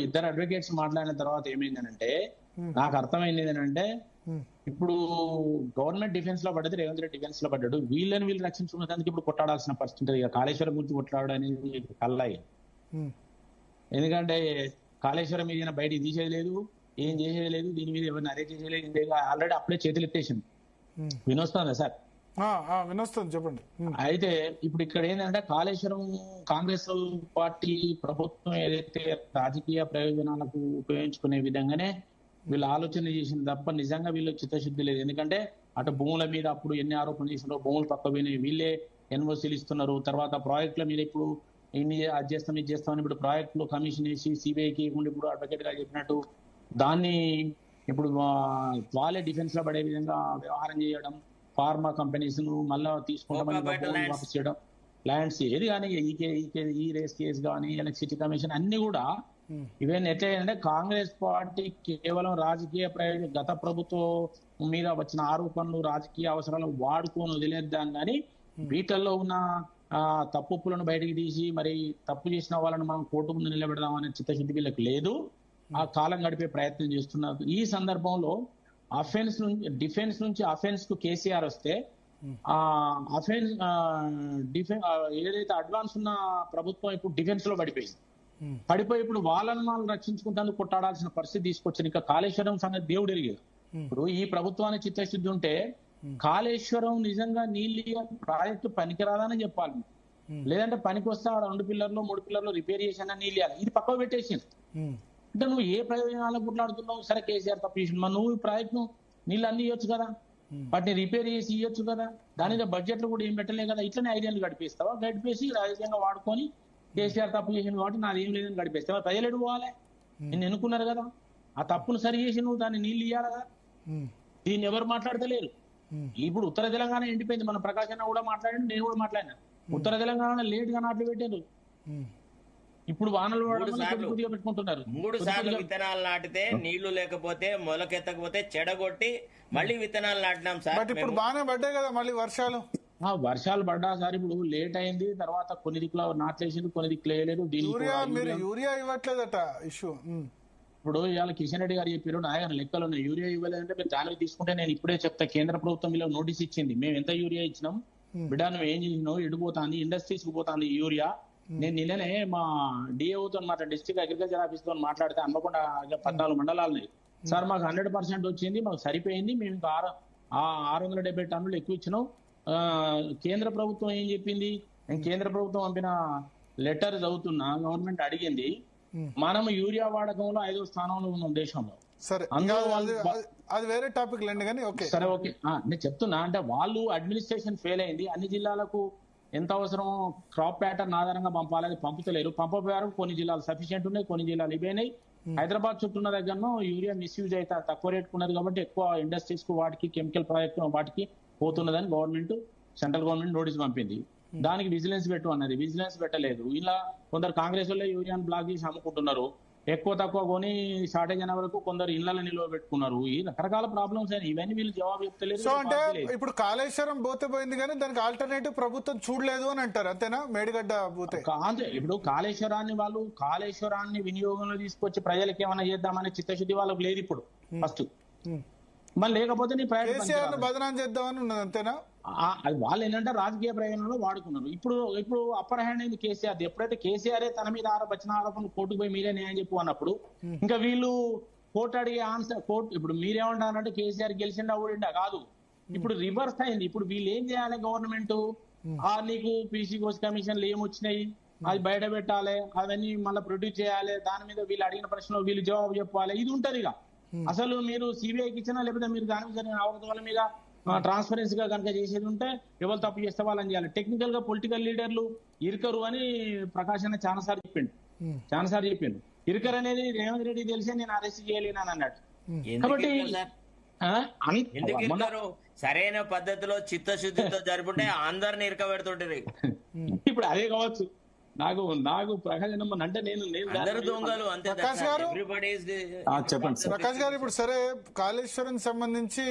ఇద్దరు అడ్వకేట్స్ మాట్లాడిన తర్వాత ఏమైందనంటే నాకు అర్థమైంది ఏంటంటే ఇప్పుడు గవర్నమెంట్ డిఫెన్స్ లో పడ్డది, రేవంత్ రెడ్డి డిఫెన్స్ లో పడ్డాడు. వీళ్ళని రక్షించుకునేందుకు ఇప్పుడు కొట్టాడాల్సిన పరిస్థితి ఉంటుంది. ఇక కాళేశ్వరం గురించి కొట్లాడడం అనేది కల్లాయి. ఎందుకంటే కాళేశ్వరం మీద బయటికి తీసేది లేదు, ఏం చేసేది లేదు, దీని మీద ఎవరిని అరెస్ట్ చేసేది ఆల్రెడీ అప్పుడే చేతులు ఎత్తేసింది. వినొస్తుందా సార్? వినొస్తుంది, చెప్పండి. అయితే ఇప్పుడు ఇక్కడ ఏంటంటే కాళేశ్వరం కాంగ్రెస్ పార్టీ ప్రభుత్వం ఏదైతే రాజకీయ ప్రయోజనాలకు ఉపయోగించుకునే విధంగానే వీళ్ళు ఆలోచన చేసింది తప్ప నిజంగా వీళ్ళు చిత్తశుద్ధి లేదు. ఎందుకంటే అటు భూముల మీద అప్పుడు ఎన్ని ఆరోపణలు చేసినారో, భూములు పక్క పోయినాయి, వీళ్ళే ఎన్ఓసీలు ఇస్తున్నారు. తర్వాత ప్రాజెక్టుల మీద ఇప్పుడు ఇన్ని అది చేస్తాం ఇది చేస్తామని ఇప్పుడు ప్రాజెక్టులు కమిషన్ వేసి సిబిఐకి ఇప్పుడు అడ్వకేట్ గా చెప్పినట్టు దాన్ని ఇప్పుడు వాళ్ళే డిఫెన్స్ లో పడే విధంగా వ్యవహారం చేయడం, ఫార్మా కంపెనీస్ ను మళ్ళా తీసుకుంటామని వాపస్ చేయడం, ల్యాండ్స్ ఏది కానీ ఈ రేస్ కేసు కానీ ఎలక్ట్రిసిటీ కమిషన్ అన్ని కూడా ఇవన్నీ ఎట్లయిందంటే కాంగ్రెస్ పార్టీ కేవలం రాజకీయ ప్రయోజనం గత ప్రభుత్వం మీద వచ్చిన ఆరోపణలు రాజకీయ అవసరాలు వాడుకొని వదిలేద్దాం కానీ వీటిల్లో ఉన్న తప్పులను బయటికి తీసి మరి తప్పు చేసిన వాళ్ళని మనం కోర్టు ముందు నిలబెడదాం అనే చిత్తశుద్ధి వీళ్ళకి లేదు. ఆ కాలం గడిపే ప్రయత్నం చేస్తున్నారు. ఈ సందర్భంలో డిఫెన్స్ నుంచి అఫెన్స్ కు కేసీఆర్ వస్తే ఆ అఫెన్స్ ఏదైతే అడ్వాన్స్ ఉన్న ప్రభుత్వం ఇప్పుడు డిఫెన్స్ లో పడిపోయి ఇప్పుడు వాళ్ళని వాళ్ళు రక్షించుకుంటేందుకు కొట్టాడాల్సిన పరిస్థితి తీసుకొచ్చింది. ఇంకా కాళేశ్వరం సంగతి దేవుడు ఎరిగేది. ఇప్పుడు ఈ ప్రభుత్వానికి చిత్తశుద్ధి ఉంటే కాళేశ్వరం నిజంగా నీళ్ళు ప్రాజెక్టు పనికిరాదని చెప్పాలి, లేదంటే పనికి వస్తే 2 పిల్లర్లు 3 పిల్లర్లు రిపేర్ చేసినా నీళ్ళు ఇవ్వాలి. ఇది పక్కకు పెట్టేసింది. అంటే నువ్వు ఏ ప్రయోజనాలకు గుట్లాడుతున్నావు? సరే కేసీఆర్ తప్పు చేసింది, మరి నువ్వు ఈ ప్రాజెక్టు నీళ్ళు అన్ని ఇవ్వచ్చు కదా, వాటిని రిపేర్ చేసి ఇవ్వచ్చు కదా, దాని మీద బడ్జెట్లు కూడా ఏం పెట్టలే కదా. ఇట్లనే ఐడియాలు గడిపేస్తావా? గడిపేసి రాజకీయంగా వాడుకొని కేసీఆర్ తప్పు చేసింది కాబట్టి నాది ఏం లేదని గడిపేస్తావా? ప్రజలు ఎడుకోవాలి, నిన్ను ఎన్నుకున్నారు కదా, ఆ తప్పును సరి చేసి నువ్వు దాన్ని నీళ్ళు ఇవ్వాలి కదా. దీన్ని ఎవరు మాట్లాడతలేరు. ఇప్పుడు ఉత్తర తెలంగాణ ఎండిపోయింది. మన ప్రకాశ్ అన్న కూడా మాట్లాడి, నేను కూడా మాట్లాడినా. ఉత్తర తెలంగాణ లేట్ గా నాట్లు పెట్టారు. ఇప్పుడు వానలు పెట్టుకుంటున్నారు. 3 సార్లు విత్తనాలు నాటితే నీళ్లు లేకపోతే మొలకెత్తకపోతే చెడగొట్టి మళ్ళీ విత్తనాలు నాటినాం సార్. ఇప్పుడు బాగానే పడ్డాయి కదా మళ్ళీ వర్షాలు. వర్షాలు పడ్డా సార్, ఇప్పుడు లేట్ అయింది. తర్వాత కొన్ని దిక్కులో నాట్లేసింది, కొన్ని దిక్కులు వేయలేదు. యూరియా ఇవ్వట్లేదట ఇష్యూ. ఇప్పుడు ఇవాళ కిషన్ రెడ్డి గారు చెప్పారు, నాయన లెక్కలు ఉన్నాయి, యూరియా ఇవ్వలేదంటే మీరు దానికి తీసుకుంటే నేను ఇప్పుడే చెప్తా. కేంద్ర ప్రభుత్వం ఇలా నోటీస్ ఇచ్చింది, మేము ఎంత యూరియా ఇచ్చినాం, బిడ్డ నువ్వు ఏం చేసినావు, ఎడిపోతాంది, ఇండస్ట్రీస్ కు పోతాంది యూరియా. నేను నిన్ననే మా డిఏఓతో డిస్ట్రిక్ట్ అగ్రికల్చర్ ఆఫీస్ తో మాట్లాడితే హన్మకొండ 14 మండలాలని, సార్ మాకు 100% వచ్చింది, మాకు సరిపోయింది, మేము ఇంకా 670 టన్నులు ఎక్కువ ఇచ్చినాం. కేంద్ర ప్రభుత్వం ఏం చెప్పింది, నేను కేంద్ర ప్రభుత్వం పంపిన లెటర్ చదువుతున్నా. గవర్నమెంట్ అడిగింది, మనం యూరియా వాడకంలో 5వ స్థానంలో ఉన్నాం దేశంలో. సరే, అది వేరే టాపిక్ లేండి కానీ ఓకే. సరే ఓకే, నేను చెప్తున్నా అంటే వాళ్ళు అడ్మినిస్ట్రేషన్ ఫెయిల్ అయింది. అన్ని జిల్లాలకు ఎంత అవసరం క్రాప్ ప్యాటర్న్ ఆధారంగా పంపాలి, అది పంపుతలేరు. పంపపోయారు. కొన్ని జిల్లాలు సఫిషియెంట్ ఉన్నాయి, కొన్ని జిల్లాలు ఇవైనాయి. హైదరాబాద్ చుట్టూన్న దగ్గరను యూరియా మిస్యూజ్ అయితే తక్కువ రేటుకు ఉన్నది కాబట్టి ఎక్కువ ఇండస్ట్రీస్ కు వాటికి కెమికల్ ప్రాజెక్ట్ వాటికి పోతున్నదని సెంట్రల్ గవర్నమెంట్ నోటీస్ పంపింది. దానికి విజిలెన్స్ పెట్టు అన్నది, విజిలెన్స్ పెట్టలేదు. ఇలా కొందరు కాంగ్రెస్ వాళ్ళే యూరియాను బ్లాక్ చేసి అమ్ముకుంటున్నారు. ఎక్కువ తక్కువ కొని షార్టేజ్ అయిన వరకు కొందరు ఇళ్లలో నిల్వ పెట్టుకున్నారు. ఈ రకరకాల ప్రాబ్లమ్స్ అయినా ఇవన్నీ వీళ్ళు జవాబు చెప్తలేదు. సో అంటే ఇప్పుడు కాళేశ్వరం పోతే పోయింది కానీ దానికి ఆల్టర్నేటివ్ ప్రభుత్వం చూడలేదు అని అంటారు, అంతేనా? మేడిగడ్డ పోతే అంతే. ఇప్పుడు కాళేశ్వరాన్ని వినియోగంలో తీసుకొచ్చి ప్రజలకు ఏమైనా చేద్దామనే చిత్తశుద్ధి వాళ్ళకి లేదు ఇప్పుడు. ఫస్ట్ మళ్ళీ లేకపోతే నీ ప్రయోజనం బదనాం చేద్దామని ఉన్నది, అంతేనా? అది వాళ్ళు ఏంటంటే రాజకీయ ప్రయోజనంలో వాడుకున్నారు. ఇప్పుడు అప్పర్ హ్యాండ్ అయింది కేసీఆర్. ఎప్పుడైతే కేసీఆర్ తన మీద వచ్చిన ఆరోపణలు కోర్టుకు పోయి మీరే న్యాయం చెప్పు అన్నప్పుడు ఇంకా వీళ్ళు కోర్టు అడిగే ఆన్సర్ కోర్టు. ఇప్పుడు మీరేమంటారంటే కేసీఆర్ గెలిచిండా ఊడిండా కాదు, ఇప్పుడు రివర్స్ అయింది. ఇప్పుడు వీళ్ళు ఏం చేయాలి? గవర్నమెంట్ నీకు పీసీ కోర్స్ కమిషన్లు ఏమొచ్చినాయి అది బయట పెట్టాలి, అవన్నీ మళ్ళీ ప్రొడ్యూస్ చేయాలి, దాని మీద వీళ్ళు అడిగిన ప్రశ్నలు వీళ్ళు జవాబు చెప్పాలి. ఇది ఉంటది. ఇక అసలు మీరు సిబిఐకి ఇచ్చినా లేకపోతే మీరు దానికి జరిగిన అవకతవకల మీద ట్రాన్స్పరెన్సీ గా కనుక చేసేది ఉంటే ఎవరు తప్పు చేస్తే వాళ్ళని చేయాలి. టెక్నికల్ గా పొలిటికల్ లీడర్లు ఇరుకరు అని ప్రకాష్ అన్న చాలాసార్లు చెప్పిండు. ఇరుకరు అనేది రేవంత్ రెడ్డి తెలిసే నేను అరెస్ట్ చేయలేను అని అన్నాడు. కాబట్టి సరైన పద్ధతిలో చిత్తశుద్ధితో జరుపుంటే అందరిని ఇరకబెడుతుంటారు. ఇప్పుడు అదే కావచ్చు. నాకు ప్రకాష్ అంటే నేను దొంగలు అంతే. ప్రకాష్ గారు ఇప్పుడు సరే కాళేశ్వరం సంబంధించి